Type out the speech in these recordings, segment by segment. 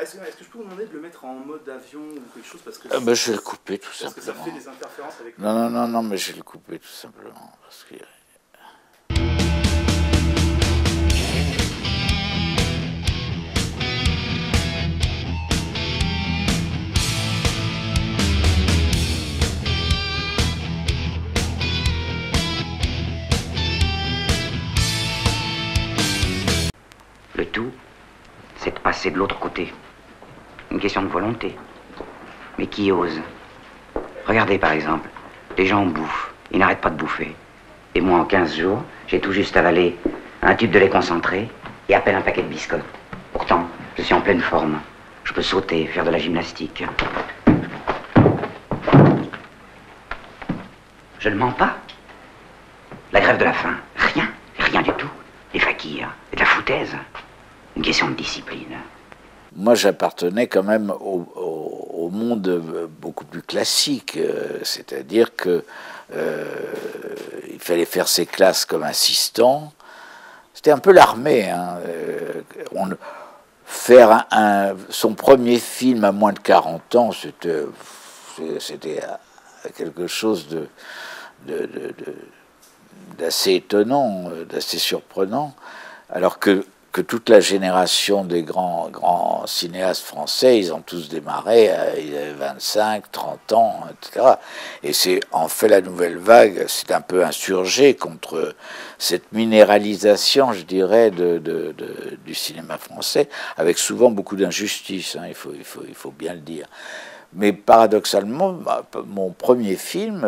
Est-ce que je peux vous demander de le mettre en mode avion ou quelque chose parce que ben, je vais le couper tout parce simplement. que ça fait des interférences avec... Non, non, non, non, mais je vais le couper tout simplement. Parce que... Le tout, c'est de passer de l'autre côté. Une question de volonté. Mais qui ose? Regardez par exemple, les gens bouffent, ils n'arrêtent pas de bouffer. Et moi en 15 jours, j'ai tout juste avalé un tube de lait concentré et à peine un paquet de biscottes. Pourtant, je suis en pleine forme. Je peux sauter, faire de la gymnastique. Je ne mens pas. La grève de la faim, rien du tout. Les fakirs, et de la foutaise. Une question de discipline. Moi, j'appartenais quand même au monde beaucoup plus classique, c'est-à-dire que il fallait faire ses classes comme assistant. C'était un peu l'armée. Hein. Faire son premier film à moins de 40 ans, c'était quelque chose d'assez étonnant, d'assez surprenant, alors que toute la génération des grands cinéastes français, ils ont tous démarré, ils avaient 25, 30 ans, etc. Et c'est en fait la nouvelle vague, c'est un peu insurgé contre cette minéralisation, je dirais, du cinéma français, avec souvent beaucoup d'injustice, hein, il faut bien le dire. Mais paradoxalement, mon premier film,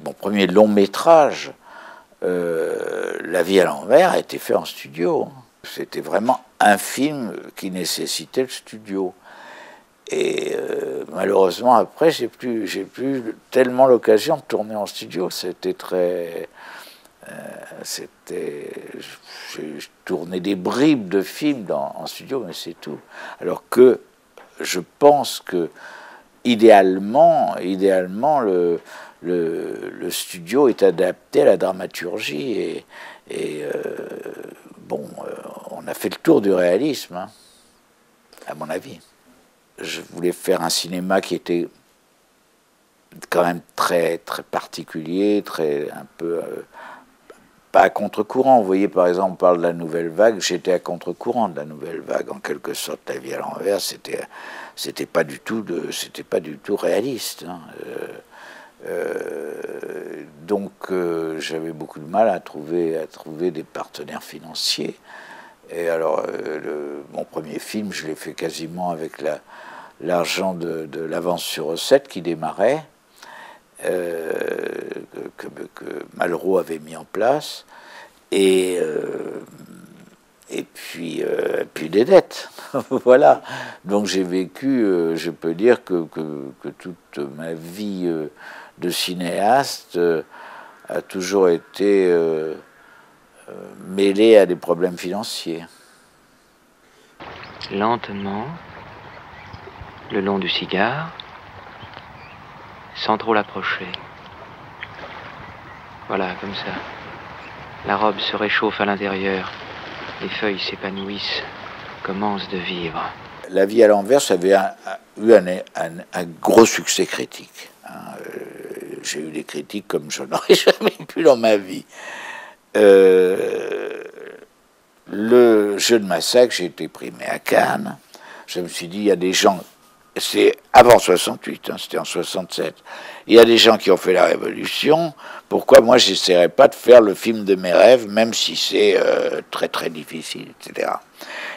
mon premier long métrage, La vie à l'envers, a été fait en studio. C'était vraiment un film qui nécessitait le studio. Et malheureusement, après, j'ai plus tellement l'occasion de tourner en studio. C'était très... j'ai tourné des bribes de films en studio, mais c'est tout. Alors que je pense que idéalement le studio est adapté à la dramaturgie bon, on a fait le tour du réalisme, hein, à mon avis. Je voulais faire un cinéma qui était quand même très, très particulier, un peu pas à contre-courant. Vous voyez, par exemple, on parle de la nouvelle vague. J'étais à contre-courant de la nouvelle vague, en quelque sorte. La vie à l'envers, c'était pas du tout réaliste. Hein. Donc j'avais beaucoup de mal à trouver des partenaires financiers. Et alors mon premier film, je l'ai fait quasiment avec l'argent de l'avance sur recette qui démarrait, que Malraux avait mis en place, et puis des dettes. Voilà. Donc j'ai vécu, je peux dire que toute ma vie de cinéaste a toujours été mêlée à des problèmes financiers. Lentement, le long du cigare, sans trop l'approcher. Voilà, comme ça. La robe se réchauffe à l'intérieur. Les feuilles s'épanouissent, commencent de vivre. La vie à l'envers, ça avait eu un gros succès critique. Hein. J'ai eu des critiques comme je n'aurais jamais pu dans ma vie. Le Jeu de massacre, j'ai été primé à Cannes. Je me suis dit, il y a des gens... C'est avant 68, hein, c'était en 67. Il y a des gens qui ont fait la révolution. Pourquoi moi, j'essaierais pas de faire le film de mes rêves, même si c'est très très difficile, etc.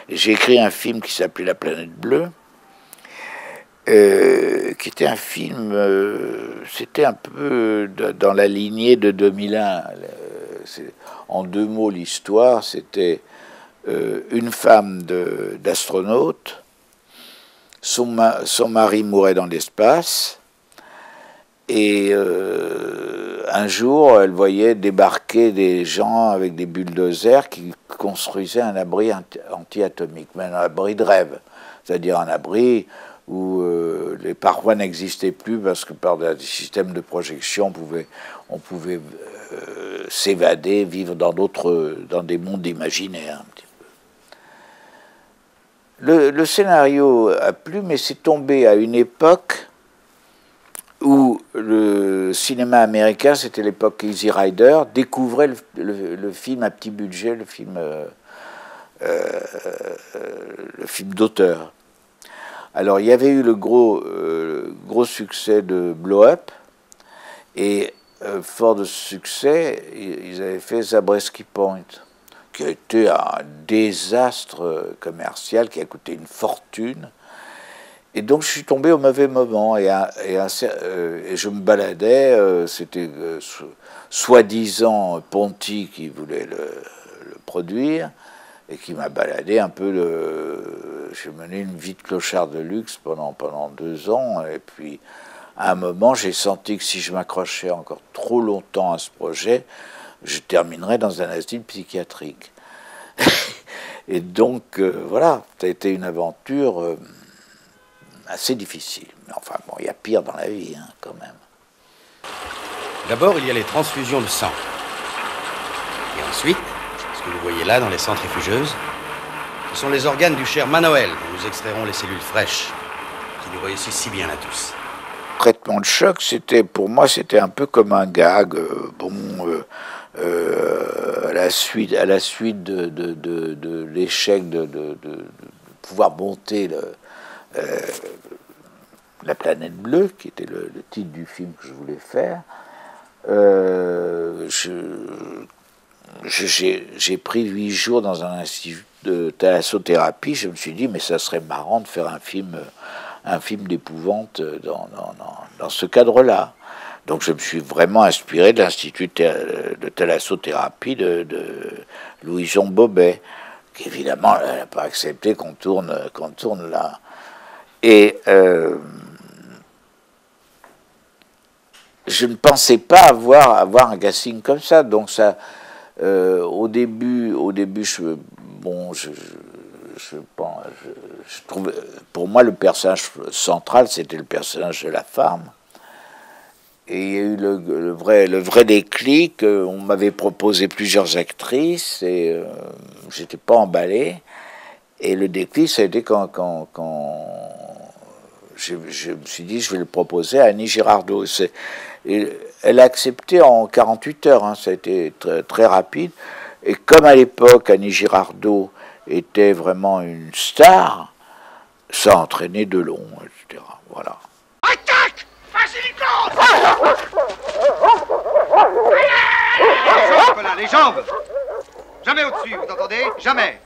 J'ai écrit un film qui s'appelait La planète bleue, qui était un film, c'était un peu dans la lignée de 2001. En deux mots, l'histoire, c'était une femme d'astronaute. Son mari mourait dans l'espace, et un jour, elle voyait débarquer des gens avec des bulldozers qui construisaient un abri anti-atomique, mais un abri de rêve, c'est-à-dire un abri où les parois n'existaient plus parce que par des systèmes de projection, on pouvait s'évader, vivre dans des mondes imaginaires. Un petit peu. Le scénario a plu, mais c'est tombé à une époque où le cinéma américain, c'était l'époque Easy Rider, découvrait le film à petit budget, le film d'auteur. Alors il y avait eu le gros succès de Blow Up, et fort de ce succès, ils avaient fait Zabriskie Point, qui a été un désastre commercial, qui a coûté une fortune. Et donc je suis tombé au mauvais moment, et je me baladais, c'était soi-disant Ponty qui voulait le produire, et qui m'a baladé un peu. J'ai mené une vie de clochard de luxe pendant 2 ans, et puis à un moment j'ai senti que si je m'accrochais encore trop longtemps à ce projet, je terminerais dans un asile psychiatrique. Et donc voilà, ça a été une aventure assez difficile. Mais enfin bon, il y a pire dans la vie, hein, quand même. D'abord, il y a les transfusions de sang. Et ensuite, ce que vous voyez là dans les centrifugeuses, ce sont les organes du cher Manoël dont nous extrairons les cellules fraîches, qui nous réussissent si bien à tous. Traitement de choc, pour moi, c'était un peu comme un gag. À la suite de l'échec de pouvoir monter La planète bleue, qui était le titre du film que je voulais faire, j'ai pris 8 jours dans un institut de thalassothérapie. Je me suis dit, mais ça serait marrant de faire un film d'épouvante dans ce cadre-là. Donc je me suis vraiment inspiré de l'Institut de thalassothérapie de Louison Bobet, qui évidemment n'a pas accepté qu'on tourne là. Et je ne pensais pas avoir un casting comme ça. Donc ça, au début, je trouvais, pour moi, le personnage central, c'était le personnage de la femme. Et il y a eu le vrai déclic. On m'avait proposé plusieurs actrices et j'étais pas emballé. Et le déclic, ça a été quand je me suis dit, je vais le proposer à Annie Girardot. Elle a accepté en 48 heures, hein, ça a été très, très rapide. Et comme à l'époque, Annie Girardot était vraiment une star, ça a entraîné de long, etc. Voilà. Attaque! Facilitons! Les jambes! Jamais au-dessus, vous entendez? Jamais!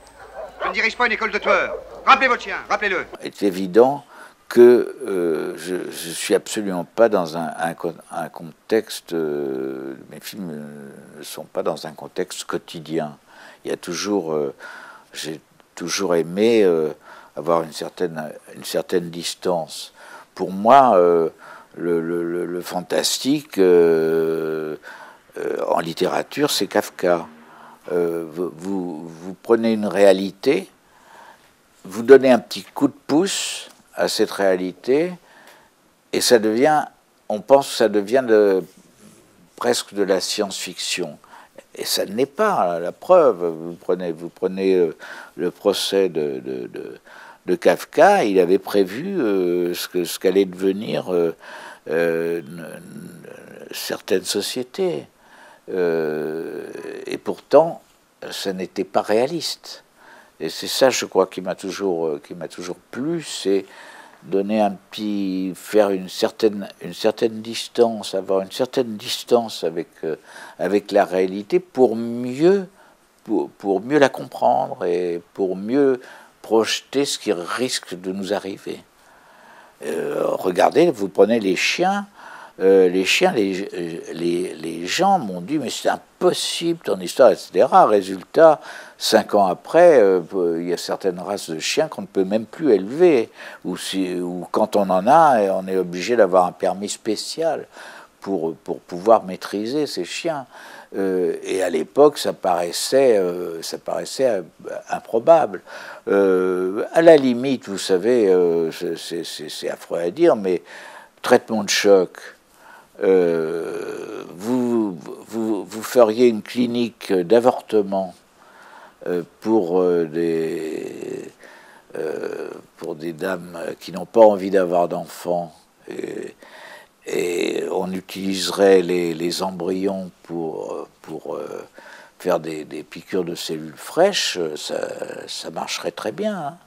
Je ne dirige pas une école de tueurs. Rappelez votre chien, rappelez-le. Il est évident que je ne suis absolument pas dans un contexte... mes films ne sont pas dans un contexte quotidien. Il y a toujours... j'ai toujours aimé avoir une certaine distance. Pour moi, le fantastique en littérature, c'est Kafka. Vous prenez une réalité, vous donnez un petit coup de pouce à cette réalité, et ça devient, on pense que ça devient presque de la science-fiction. Et ça ne l'est pas, la preuve. Vous prenez le procès de Kafka, il avait prévu ce qu'allait devenir certaines sociétés. Et pourtant, ça n'était pas réaliste. Et c'est ça, je crois, qui m'a toujours plu, c'est faire une certaine distance, avoir une certaine distance avec la réalité pour mieux la comprendre et pour mieux projeter ce qui risque de nous arriver. Regardez, vous prenez les chiens. Les gens m'ont dit mais c'est impossible ton histoire, etc. Résultat, 5 ans après, il y a certaines races de chiens qu'on ne peut même plus élever, ou quand on en a, on est obligé d'avoir un permis spécial pour pouvoir maîtriser ces chiens. Et à l'époque, ça paraissait improbable. À la limite, vous savez, c'est affreux à dire, mais traitement de choc. Vous feriez une clinique d'avortement pour des pour des dames qui n'ont pas envie d'avoir d'enfants, et on utiliserait les embryons pour faire des piqûres de cellules fraîches, ça marcherait très bien. Hein.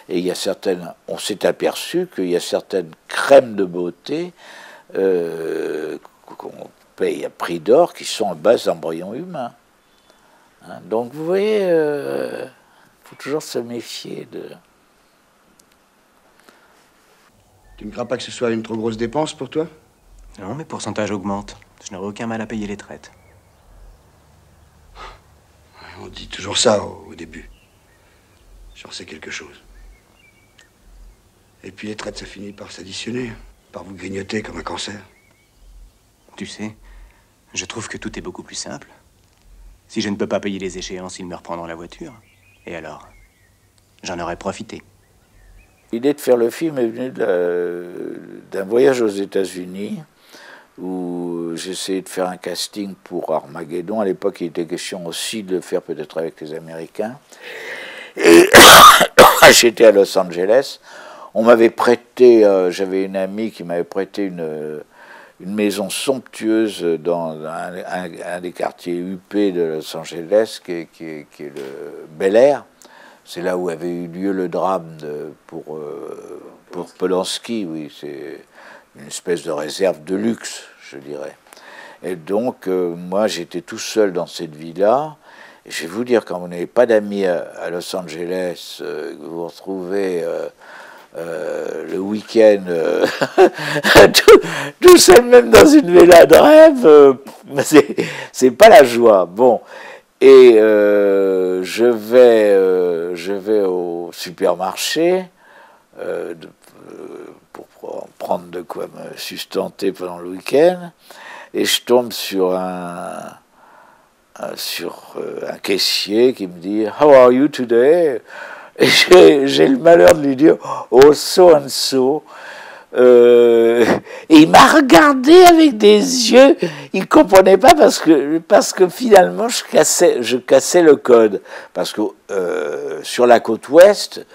Et il y a on s'est aperçu qu'il y a certaines crèmes de beauté qu'on paye à prix d'or qui sont à base d'embryons humains. Hein. Donc vous voyez, faut toujours se méfier de... Tu ne crains pas que ce soit une trop grosse dépense pour toi? Non, mes pourcentages augmentent. Je n'aurai aucun mal à payer les traites. On dit toujours ça au début. J'en sais quelque chose. Et puis les traites, ça finit par s'additionner, par vous grignoter comme un cancer. Tu sais, je trouve que tout est beaucoup plus simple. Si je ne peux pas payer les échéances, ils me reprendront la voiture. Et alors, j'en aurais profité. L'idée de faire le film est venue d'un voyage aux États-Unis où j'essayais de faire un casting pour Armageddon. À l'époque, il était question aussi de le faire peut-être avec les Américains. Et j'étais à Los Angeles. On m'avait prêté, j'avais une amie qui m'avait prêté une maison somptueuse dans un des quartiers huppés de Los Angeles, qui est le Bel Air. C'est là où avait eu lieu le drame pour Polanski, oui, c'est une espèce de réserve de luxe, je dirais. Et donc, moi, j'étais tout seul dans cette villa. Et je vais vous dire, quand vous n'avez pas d'amis à Los Angeles, que vous vous retrouvez le week-end tout seul, même dans une villa de rêve, c'est pas la joie. Bon. Et je vais au supermarché pour prendre de quoi me sustenter pendant le week-end, et je tombe sur un caissier qui me dit « How are you today ?» Et j'ai le malheur de lui dire « Oh, so and so ». Et il m'a regardé avec des yeux, il comprenait pas parce que finalement je cassais le code, parce que sur la côte ouest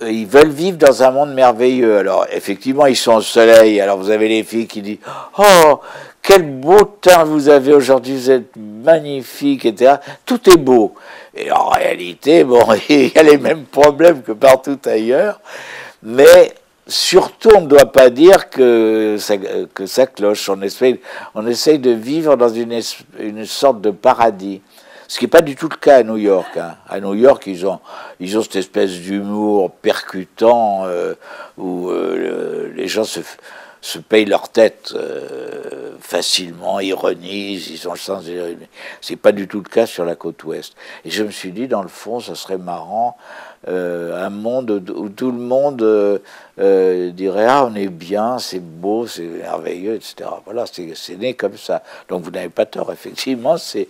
ils veulent vivre dans un monde merveilleux. Alors effectivement ils sont au soleil, alors vous avez les filles qui disent oh quel beau teint vous avez aujourd'hui, vous êtes magnifique, etc. Tout est beau, et en réalité bon il y a les mêmes problèmes que partout ailleurs, mais surtout, on ne doit pas dire que ça cloche. On essaye de vivre dans une sorte de paradis. Ce qui n'est pas du tout le cas à New York. Hein. À New York, ils ont cette espèce d'humour percutant où les gens se payent leur tête facilement, ironisent, ils ont le sens de l'ironie. C'est pas du tout le cas sur la côte ouest. Et je me suis dit, dans le fond, ça serait marrant, un monde où tout le monde dirait ah on est bien, c'est beau, c'est merveilleux, etc. Voilà, c'est né comme ça. Donc vous n'avez pas tort, effectivement, c'est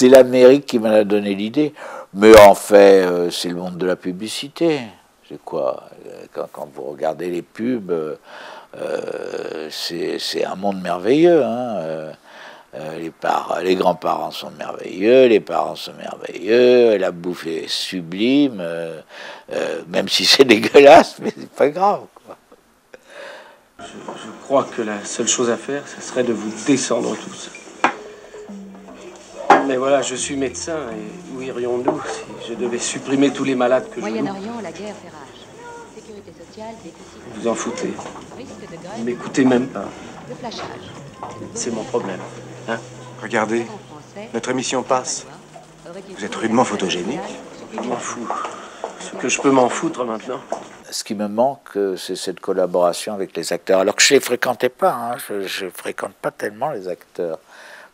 l'Amérique qui m'en a donné l'idée. Mais en fait, c'est le monde de la publicité. C'est quoi quand vous regardez les pubs, c'est un monde merveilleux. Hein. Les grands-parents sont merveilleux, les parents sont merveilleux, la bouffe est sublime, même si c'est dégueulasse, mais c'est pas grave, quoi. Je crois que la seule chose à faire, ce serait de vous descendre tous. Mais voilà, je suis médecin, et où irions-nous si je devais supprimer tous les malades que je vois? Moyen-Orient, la guerre fait rage. Sécurité sociale, déficit. Vous en foutez. Risque de grève. Vous m'écoutez même pas. Le flashage. C'est mon problème. Hein? Regardez, notre émission passe. Vous êtes rudement photogénique. Je m'en fous. Ce que je peux m'en foutre maintenant. Ce qui me manque, c'est cette collaboration avec les acteurs. Alors que je ne les fréquentais pas, hein. Je ne fréquente pas tellement les acteurs,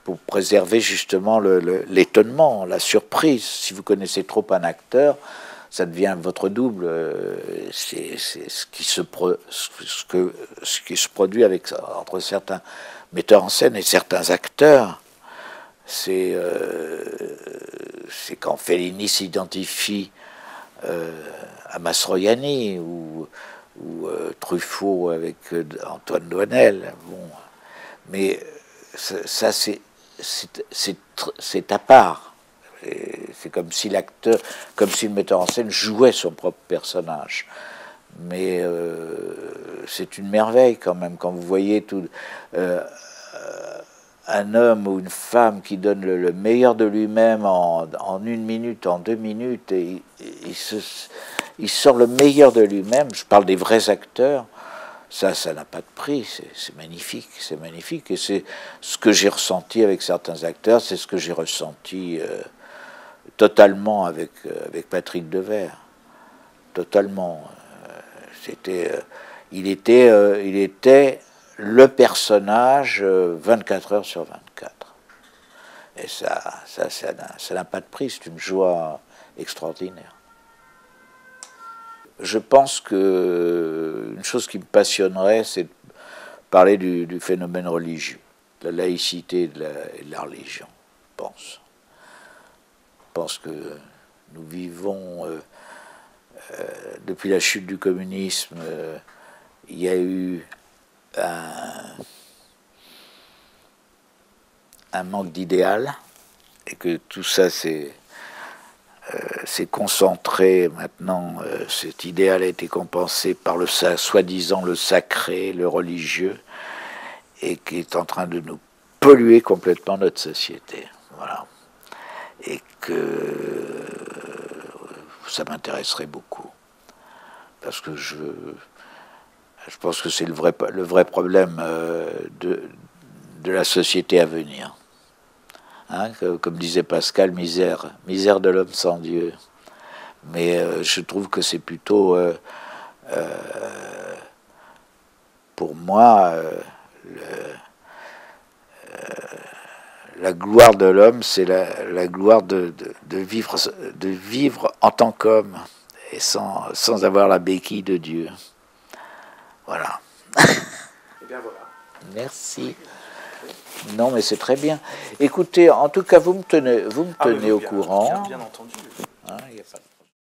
pour préserver justement l'étonnement, la surprise. Si vous connaissez trop un acteur, ça devient votre double. C'est ce qui se produit entre certains metteurs en scène et certains acteurs. C'est quand Fellini s'identifie à Mastroianni ou Truffaut avec Antoine Doinel. Bon. Mais ça c'est à part. C'est comme si l'acteur, comme si le metteur en scène jouait son propre personnage. Mais c'est une merveille quand même, quand vous voyez un homme ou une femme qui donne le meilleur de lui-même en 1 minute, en 2 minutes, et il sort le meilleur de lui-même. Je parle des vrais acteurs. Ça n'a pas de prix, c'est magnifique, et c'est ce que j'ai ressenti avec certains acteurs, c'est ce que j'ai ressenti totalement avec Patrick Devers, totalement. Il était le personnage 24 heures sur 24, et ça n'a pas de prix, c'est une joie extraordinaire. Je pense que une chose qui me passionnerait, c'est de parler du phénomène religieux, de la laïcité et de la religion, je pense. Je pense que nous vivons, depuis la chute du communisme, il y a eu un manque d'idéal, et que tout ça c'est concentré maintenant, cet idéal a été compensé par le soi-disant le sacré, le religieux, et qui est en train de nous polluer complètement notre société. Voilà. Et que ça m'intéresserait beaucoup, parce que je pense que c'est le vrai problème de la société à venir. Hein, comme disait Pascal, misère de l'homme sans Dieu. Mais je trouve que c'est plutôt, pour moi, la gloire de l'homme, c'est la gloire de vivre en tant qu'homme, et sans avoir la béquille de Dieu. Voilà. Et bien voilà. Merci. Non, mais c'est très bien. Écoutez, en tout cas, vous me tenez au courant. Bien entendu. Hein, y a pas de...